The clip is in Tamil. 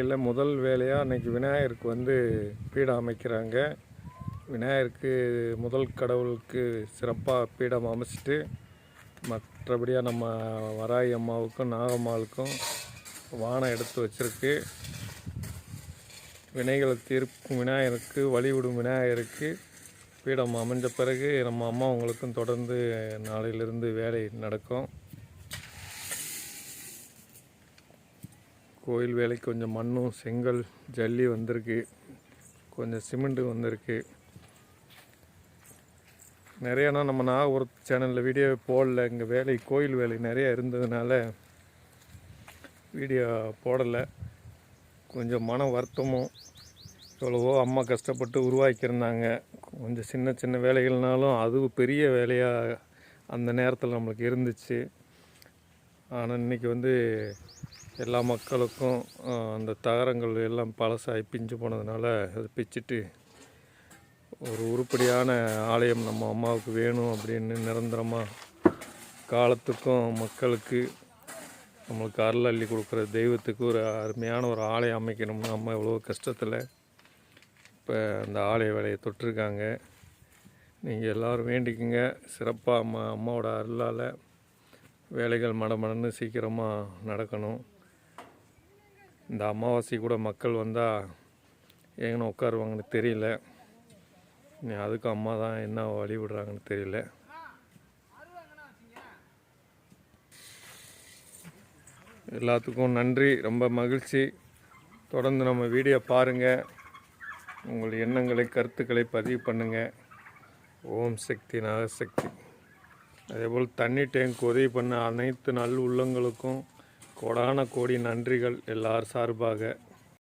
இல்லை முதல் வேலையாக அன்றைக்கி விநாயகருக்கு வந்து பீடம் அமைக்கிறாங்க. விநாயகருக்கு முதல் கடவுளுக்கு சிறப்பாக பீடம் அமைச்சிட்டு மற்றபடியாக நம்ம வராகி அம்மாவுக்கும் நாகம்மாளுக்கும் வானம் எடுத்து வச்சுருக்கு. வினைகளை தீர்க்கும் விநாயகருக்கு வழிவிடும் விநாயகருக்கு பீடம் அமைஞ்ச பிறகு நம்ம அம்மாவங்களுக்கும் தொடர்ந்து நாளையிலிருந்து வேலை நடக்கும். கோயில் வேலைக்கு கொஞ்சம் மண்ணும் செங்கல் ஜல்லி வந்திருக்கு, கொஞ்சம் சிமெண்ட்டு வந்திருக்கு. நிறையானா நம்ம நாகபுரம் சேனலில் வீடியோ போடல. இங்கே வேலை கோயில் வேலை நிறையா இருந்ததுனால வீடியோ போடலை. கொஞ்சம் மன வருத்தமும், எவ்வளவோ அம்மா கஷ்டப்பட்டு உருவாக்கியிருந்தாங்க. கொஞ்சம் சின்ன சின்ன வேலைகள்னாலும் அது பெரிய வேலையாக அந்த நேரத்தில் நம்மளுக்கு இருந்துச்சு. ஆனால் இன்றைக்கி வந்து எல்லா மக்களுக்கும் அந்த தகரங்கள் எல்லாம் பழசாகி பிஞ்சு போனதுனால அதை பிச்சுட்டு ஒரு உருப்படியான ஆலயம் நம்ம அம்மாவுக்கு வேணும் அப்படின்னு நிரந்தரமாக காலத்துக்கும் மக்களுக்கு நம்மளுக்கு அருள் அள்ளி கொடுக்குற தெய்வத்துக்கு ஒரு அருமையான ஒரு ஆலயம் அமைக்கணும்னு அம்மா எவ்வளோ கஷ்டத்தில் இப்போ அந்த ஆலய வேலையை தொட்டிருக்காங்க. நீங்கள் எல்லோரும் வேண்டிக்குங்க. சிறப்பாக அம்மாவோட அருளால் வேலைகள் மடமடன்னு சீக்கிரமாக நடக்கணும். இந்த அமாவாசை கூட மக்கள் வந்தால் எங்கன்னு உட்காருவாங்கன்னு தெரியல. அதுக்கும் அம்மா தான் என்ன வழி விடுறாங்கன்னு தெரியல. எல்லாத்துக்கும் நன்றி, ரொம்ப மகிழ்ச்சி. தொடர்ந்து நம்ம வீடியோ பாருங்கள். உங்கள் எண்ணங்களை கருத்துக்களை பதிவு பண்ணுங்கள். ஓம் சக்தி நாகசக்தி. அதேபோல் தண்ணி டேங்க் உதவி பண்ண அனைத்து நல் உள்ளங்களுக்கும் கோடான கோடி நன்றிகள் எல்லார் சார்பாக.